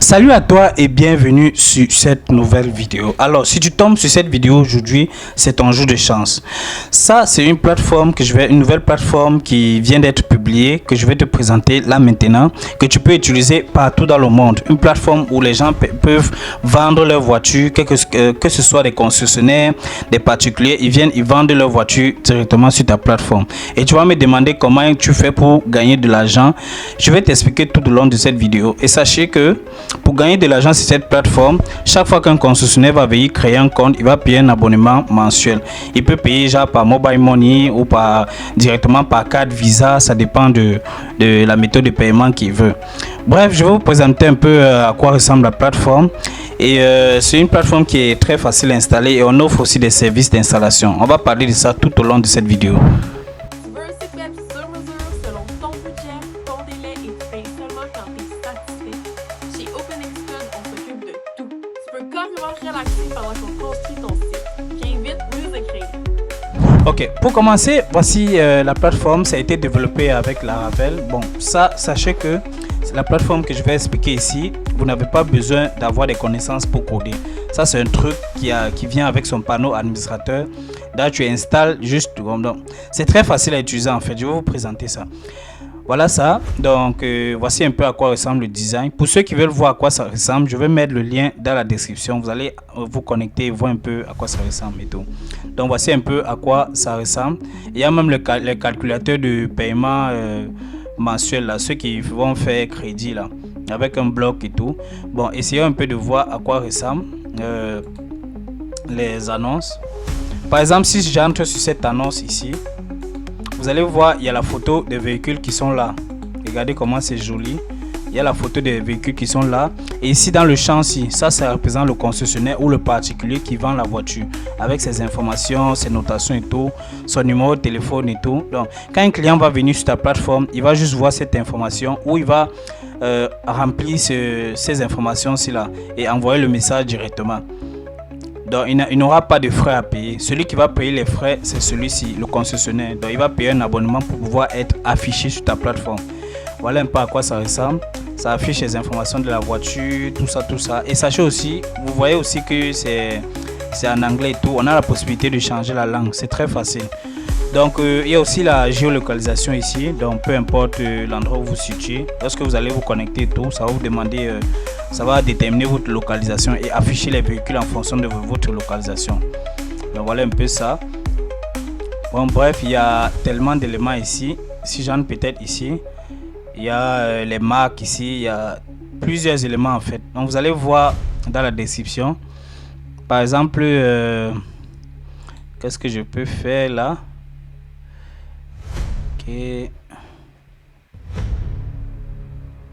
Salut à toi et bienvenue sur cette nouvelle vidéo. Alors, si tu tombes sur cette vidéo aujourd'hui, c'est ton jour de chance. Ça, c'est une plateforme une nouvelle plateforme qui vient d'être publiée, que je vais te présenter là maintenant, que tu peux utiliser partout dans le monde. Une plateforme où les gens peuvent vendre leurs voitures, que ce soit des concessionnaires, des particuliers, ils vendent leurs voitures directement sur ta plateforme. Et tu vas me demander comment tu fais pour gagner de l'argent. Je vais t'expliquer tout au long de cette vidéo. Et sachez que pour gagner de l'argent sur cette plateforme, chaque fois qu'un concessionnaire va venir créer un compte, il va payer un abonnement mensuel. Il peut payer genre par mobile money ou directement par carte Visa, ça dépend de la méthode de paiement qu'il veut. Bref, je vais vous présenter un peu à quoi ressemble la plateforme. Et c'est une plateforme qui est très facile à installer et on offre aussi des services d'installation. On va parler de ça tout au long de cette vidéo. Ok, pour commencer, voici la plateforme. Ça a été développé avec Laravel. Bon, ça, sachez que c'est la plateforme que je vais expliquer ici. Vous n'avez pas besoin d'avoir des connaissances pour coder. Ça, c'est un truc qui vient avec son panneau administrateur. Là, tu installes juste. C'est très facile à utiliser en fait. Je vais vous présenter ça. Voilà ça, donc voici un peu à quoi ressemble le design. Pour ceux qui veulent voir à quoi ça ressemble, je vais mettre le lien dans la description. Vous allez vous connecter et voir un peu à quoi ça ressemble et tout. Donc voici un peu à quoi ça ressemble. Il y a même les calculateurs de paiement mensuel là, ceux qui vont faire crédit là, avec un bloc et tout. Bon, essayons un peu de voir à quoi ressemblent les annonces. Par exemple, si j'entre sur cette annonce ici, vous allez voir, il y a la photo des véhicules qui sont là. Regardez comment c'est joli. Il y a la photo des véhicules qui sont là. Et ici dans le champ, ça représente le concessionnaire ou le particulier qui vend la voiture. Avec ses informations, ses notations et tout. Son numéro de téléphone et tout. Donc, quand un client va venir sur ta plateforme, il va juste voir cette information où il va remplir ces informations-ci là. Et envoyer le message directement. Donc il n'aura pas de frais à payer. Celui qui va payer les frais, c'est celui-ci, le concessionnaire. Donc il va payer un abonnement pour pouvoir être affiché sur ta plateforme. Voilà un peu à quoi ça ressemble. Ça affiche les informations de la voiture, tout ça. Et sachez aussi, vous voyez aussi que c'est en anglais et tout. On a la possibilité de changer la langue. C'est très facile. Donc il y a aussi la géolocalisation ici. Donc peu importe l'endroit où vous vous situez, lorsque vous allez vous connecter et tout, ça va vous demander, ça va déterminer votre localisation et afficher les véhicules en fonction de votre localisation. Donc voilà un peu ça. Bon bref, il y a tellement d'éléments ici. Si j'en peut-être ici, il y a les marques ici, il y a plusieurs éléments en fait. Donc vous allez voir dans la description. Par exemple, qu'est-ce que je peux faire là? Okay.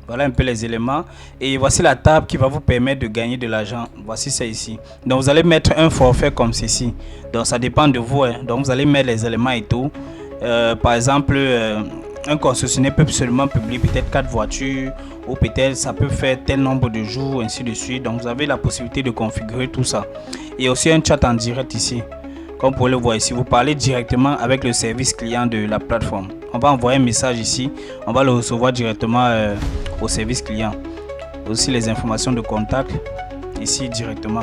Voilà un peu les éléments et voici la table qui va vous permettre de gagner de l'argent. Voici ça ici. Donc vous allez mettre un forfait comme ceci. Donc ça dépend de vous, hein. Donc vous allez mettre les éléments et tout. Par exemple, un concessionnaire peut seulement publier peut-être 4 voitures ou peut-être ça peut faire tel nombre de jours, ainsi de suite. Donc vous avez la possibilité de configurer tout ça. Et aussi un chat en direct ici. Comme vous pouvez le voir ici, vous parlez directement avec le service client de la plateforme. On va envoyer un message ici, on va le recevoir directement au service client. Aussi les informations de contact ici directement.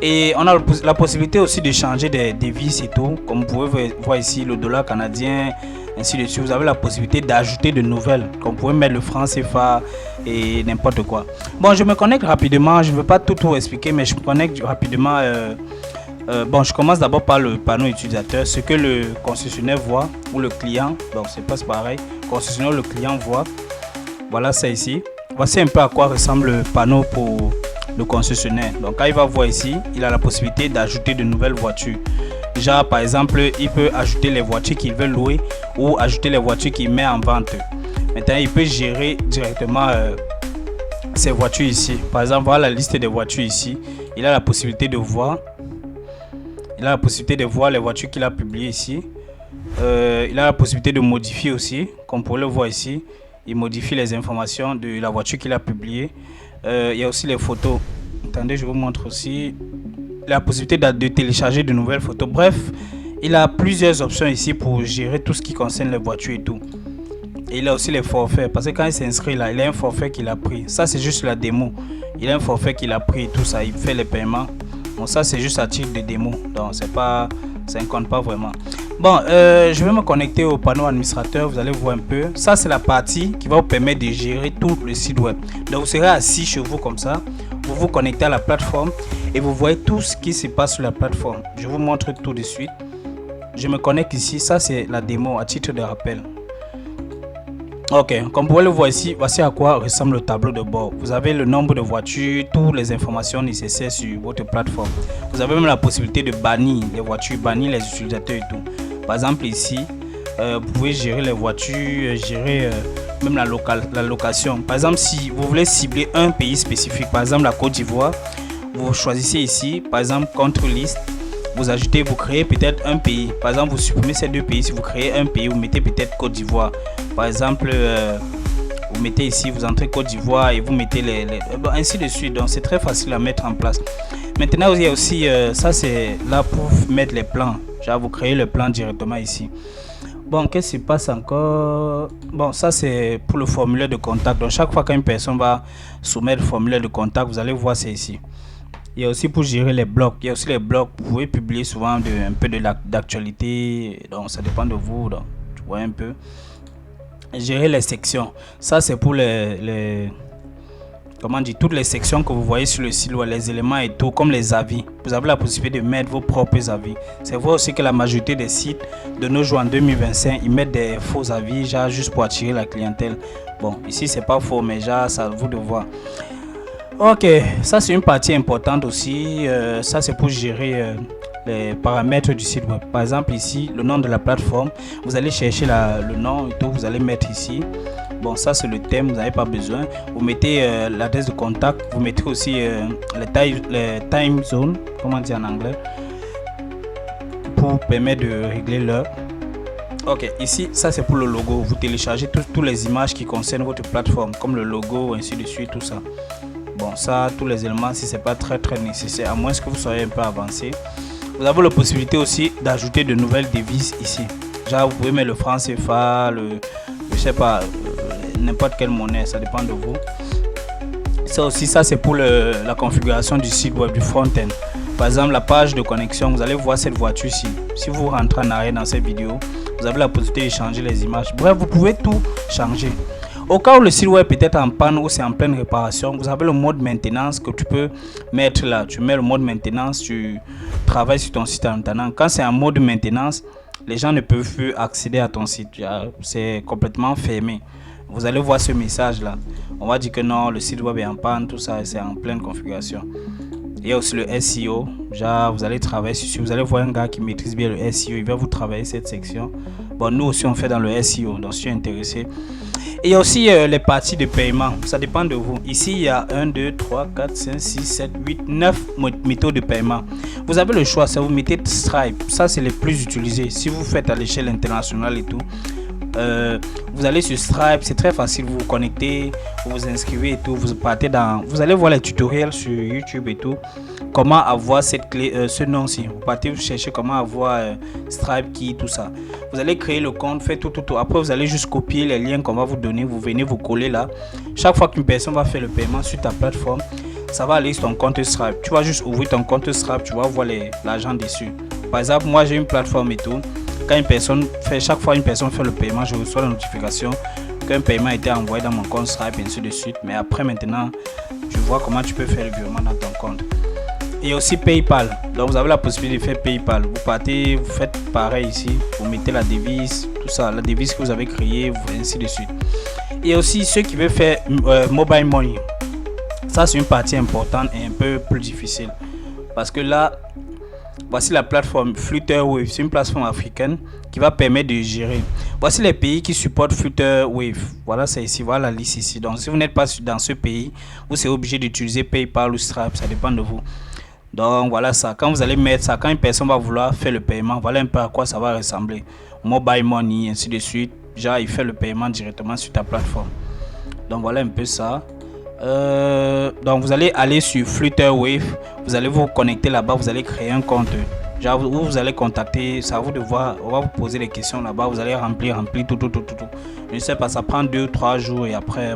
Et on a la possibilité aussi de changer des devises et tout. Comme vous pouvez voir ici, le dollar canadien, ainsi de suite. Vous avez la possibilité d'ajouter de nouvelles. Comme vous pouvez mettre le franc CFA et n'importe quoi. Bon, je me connecte rapidement. Je ne veux pas tout expliquer, mais je me connecte rapidement. Bon, je commence d'abord par le panneau utilisateur, ce que le concessionnaire voit ou le client. Donc c'est pas pareil. Concessionnaire, le client voit. Voilà ça ici. Voici un peu à quoi ressemble le panneau pour le concessionnaire. Donc quand il va voir ici, il a la possibilité d'ajouter de nouvelles voitures. Genre par exemple, il peut ajouter les voitures qu'il veut louer ou ajouter les voitures qu'il met en vente. Maintenant, il peut gérer directement ces voitures ici. Par exemple, voilà la liste des voitures ici. Il a la possibilité de voir. Il a la possibilité de voir les voitures qu'il a publiées ici. Il a la possibilité de modifier aussi. Comme vous pouvez le voir ici, il modifie les informations de la voiture qu'il a publiée. Il y a aussi les photos. Attendez, je vous montre aussi. Il a la possibilité de télécharger de nouvelles photos. Bref, il a plusieurs options ici pour gérer tout ce qui concerne les voitures et tout. Et il a aussi les forfaits. Parce que quand il s'inscrit là, il a un forfait qu'il a pris. Ça, c'est juste la démo. Il a un forfait qu'il a pris et tout ça. Il fait les paiements. Bon, ça, c'est juste à titre de démo. Donc, c'est pas, ça ne compte pas vraiment. Bon, je vais me connecter au panneau administrateur. Vous allez voir un peu. Ça, c'est la partie qui va vous permettre de gérer tout le site web. Donc, vous serez assis chez vous comme ça. Vous vous connectez à la plateforme et vous voyez tout ce qui se passe sur la plateforme. Je vous montre tout de suite. Je me connecte ici. Ça, c'est la démo à titre de rappel. Ok, comme vous pouvez le voir ici, voici à quoi ressemble le tableau de bord. Vous avez le nombre de voitures, toutes les informations nécessaires sur votre plateforme. Vous avez même la possibilité de bannir les voitures, bannir les utilisateurs et tout. Par exemple ici, vous pouvez gérer les voitures, gérer même la location. Par exemple, si vous voulez cibler un pays spécifique, par exemple la Côte d'Ivoire, vous choisissez ici, par exemple, contre liste. Vous ajoutez, vous créez peut-être un pays. Par exemple, vous supprimez ces deux pays. Si vous créez un pays, vous mettez peut-être Côte d'Ivoire. Par exemple, vous mettez ici, vous entrez Côte d'Ivoire et vous mettez ainsi de suite. Donc, c'est très facile à mettre en place. Maintenant, il y a aussi, ça c'est là pour mettre les plans. Genre, vous créez le plan directement ici. Bon, qu'est-ce qui se passe encore? Bon, ça c'est pour le formulaire de contact. Donc, chaque fois qu'une personne va soumettre le formulaire de contact, vous allez voir c'est ici. Il y a aussi pour gérer les blocs. Il y a aussi les blocs. Vous pouvez publier souvent un peu d'actualité. Donc, ça dépend de vous. Donc, tu vois un peu. Gérer les sections. Ça, c'est pour comment dire, toutes les sections que vous voyez sur le site, les éléments et tout, comme les avis. Vous avez la possibilité de mettre vos propres avis. C'est vrai aussi que la majorité des sites de nos jours en 2025, ils mettent des faux avis, genre juste pour attirer la clientèle. Bon, ici, c'est pas faux, mais genre, ça vous de voir. Ok, ça c'est une partie importante aussi. Ça c'est pour gérer les paramètres du site web. Par exemple ici, le nom de la plateforme. Vous allez chercher le nom et tout. Vous allez mettre ici. Bon, ça c'est le thème. Vous n'avez pas besoin. Vous mettez l'adresse de contact. Vous mettez aussi les time zones. Comment dire en anglais? Pour permettre de régler l'heure. Ok, ici, ça c'est pour le logo. Vous téléchargez toutes les images qui concernent votre plateforme, comme le logo, ainsi de suite, tout ça. Bon, ça, tous les éléments, si c'est pas très nécessaire, à moins que vous soyez un peu avancé. Vous avez la possibilité aussi d'ajouter de nouvelles devises ici. Genre, vous pouvez mettre le franc CFA, je sais pas, n'importe quelle monnaie, ça dépend de vous. Ça aussi, ça c'est pour la configuration du site web, du front-end. Par exemple, la page de connexion, vous allez voir cette voiture ici. Si vous rentrez en arrière dans cette vidéo, vous avez la possibilité de changer les images. Bref, vous pouvez tout changer. Au cas où le site web peut être en panne ou c'est en pleine réparation, vous avez le mode maintenance que tu peux mettre là. Tu mets le mode maintenance, tu travailles sur ton site en attendant. Quand c'est en mode maintenance, les gens ne peuvent plus accéder à ton site. C'est complètement fermé. Vous allez voir ce message là. On va dire que non, le site web est en panne, tout ça, c'est en pleine configuration. Il y a aussi le SEO. Genre, vous allez travailler sur, vous allez voir un gars qui maîtrise bien le SEO, il va vous travailler cette section. Bon, nous aussi on fait dans le SEO, donc si tu es intéressé. Et il y a aussi les parties de paiement, ça dépend de vous. Ici, il y a 1, 2, 3, 4, 5, 6, 7, 8, 9 méthodes de paiement. Vous avez le choix, ça vous mettez Stripe, ça c'est les plus utilisés. Si vous faites à l'échelle internationale et tout, vous allez sur Stripe, c'est très facile, vous vous connectez, vous vous inscrivez et tout, vous partez dans, vous allez voir les tutoriels sur YouTube et tout, comment avoir cette clé, ce nom-ci, vous partez, vous cherchez comment avoir Stripe Key, tout ça, vous allez créer le compte, faites tout, après vous allez juste copier les liens qu'on va vous donner, vous venez vous coller là, chaque fois qu'une personne va faire le paiement sur ta plateforme, ça va aller sur ton compte Stripe, tu vas juste ouvrir ton compte Stripe, tu vas voir l'argent dessus. Par exemple, moi j'ai une plateforme et tout. Quand une personne fait, chaque fois une personne fait le paiement, je reçois la notification qu'un paiement a été envoyé dans mon compte Stripe et ainsi de suite. Mais après maintenant, je vois comment tu peux faire le virement dans ton compte. Et aussi PayPal. Donc vous avez la possibilité de faire PayPal. Vous partez, vous faites pareil ici. Vous mettez la devise, tout ça, la devise que vous avez créée, ainsi de suite. Et aussi ceux qui veulent faire Mobile Money. Ça c'est une partie importante et un peu plus difficile. Parce que là, voici la plateforme Flutterwave, c'est une plateforme africaine qui va permettre de gérer. Voici les pays qui supportent Flutterwave. Voilà, c'est ici, voilà la liste ici. Donc, si vous n'êtes pas dans ce pays, vous serez obligé d'utiliser PayPal ou Stripe, ça dépend de vous. Donc, voilà ça. Quand vous allez mettre ça, quand une personne va vouloir faire le paiement, voilà un peu à quoi ça va ressembler. Mobile Money, ainsi de suite. Genre, il fait le paiement directement sur ta plateforme. Donc, voilà un peu ça. Donc vous allez aller sur Flutterwave, vous allez vous connecter là-bas, vous allez créer un compte. Genre, vous allez contacter, c'est à vous de voir, on va vous poser des questions là-bas, vous allez remplir tout. Je ne sais pas, ça prend 2-3 jours et après,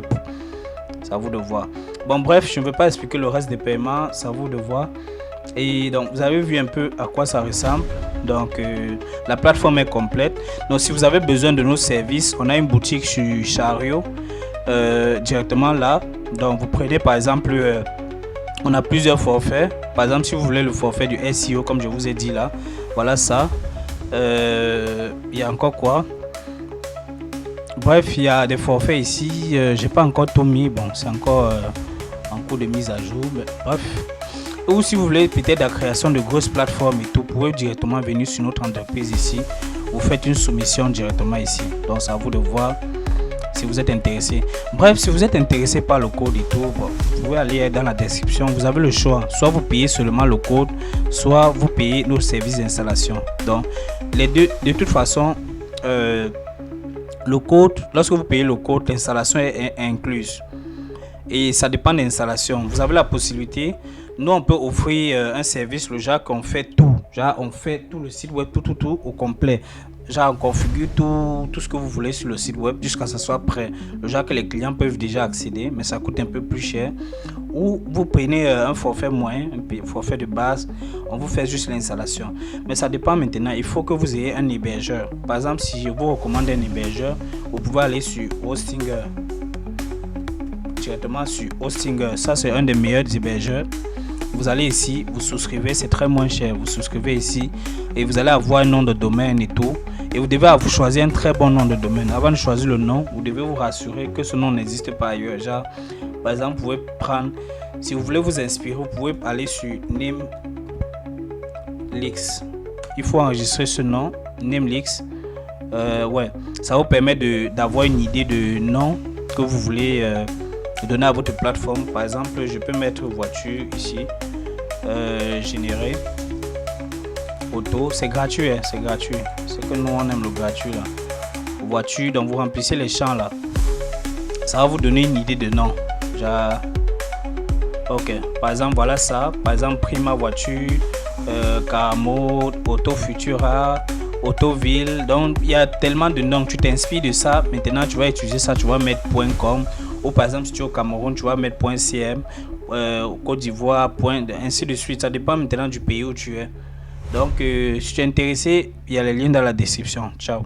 c'est à vous de voir. Bon, bref, je ne veux pas expliquer le reste des paiements, c'est à vous de voir. Et donc, vous avez vu un peu à quoi ça ressemble. Donc, la plateforme est complète. Donc, si vous avez besoin de nos services, on a une boutique sur Chariot, directement là. Donc, vous prenez par exemple, on a plusieurs forfaits. Par exemple, si vous voulez le forfait du SEO, comme je vous ai dit là, voilà ça. Il y a encore quoi? Bref, il y a des forfaits ici. J'ai pas encore tout mis. Bon, c'est encore en cours de mise à jour. Mais, bref. Ou si vous voulez peut-être la création de grosses plateformes et tout, vous pouvez directement venir sur notre entreprise ici. Vous faites une soumission directement ici. Donc, c'est à vous de voir si vous êtes intéressé. Bref, si vous êtes intéressé par le code et tout, bon, vous pouvez aller dans la description. Vous avez le choix. Soit vous payez seulement le code, soit vous payez nos services d'installation. Donc, les deux, de toute façon, le code, lorsque vous payez le code, l'installation est incluse. Et ça dépend de l'installation. Vous avez la possibilité. Nous, on peut offrir un service, le genre qu'on fait tout. Genre, on fait tout le site web, tout au complet. Genre, on configure tout ce que vous voulez sur le site web jusqu'à ce que ça soit prêt. Le genre que les clients peuvent déjà accéder, mais ça coûte un peu plus cher. Ou vous prenez un forfait moyen, un forfait de base, on vous fait juste l'installation. Mais ça dépend maintenant, il faut que vous ayez un hébergeur. Par exemple, si je vous recommande un hébergeur, vous pouvez aller sur Hostinger. Directement sur Hostinger, ça c'est un des meilleurs hébergeurs. Vous allez ici, vous souscrivez, c'est très moins cher. Vous souscrivez ici et vous allez avoir un nom de domaine et tout. Et vous devez choisir un très bon nom de domaine. Avant de choisir le nom, vous devez vous rassurer que ce nom n'existe pas ailleurs. Genre, par exemple, vous pouvez prendre, si vous voulez vous inspirer, vous pouvez aller sur Namelix. Il faut enregistrer ce nom, Namelix. Ouais, ça vous permet d'avoir une idée de nom que vous voulez donner à votre plateforme. Par exemple, je peux mettre voiture ici, générer auto, c'est gratuit, hein, c'est gratuit. C'est que nous on aime le gratuit là. Voiture, donc vous remplissez les champs là. Ça va vous donner une idée de nom. Genre, ok, par exemple voilà ça. Par exemple Prima voiture, Caramo, Auto Futura, Autoville. Donc il y a tellement de noms. Tu t'inspires de ça. Maintenant tu vas utiliser ça. Tu vas mettre .com. Ou par exemple si tu es au Cameroun, tu vas mettre .cm. Au Côte d'Ivoire, ainsi de suite. Ça dépend maintenant du pays où tu es. Donc si tu es intéressé, il y a les liens dans la description. Ciao.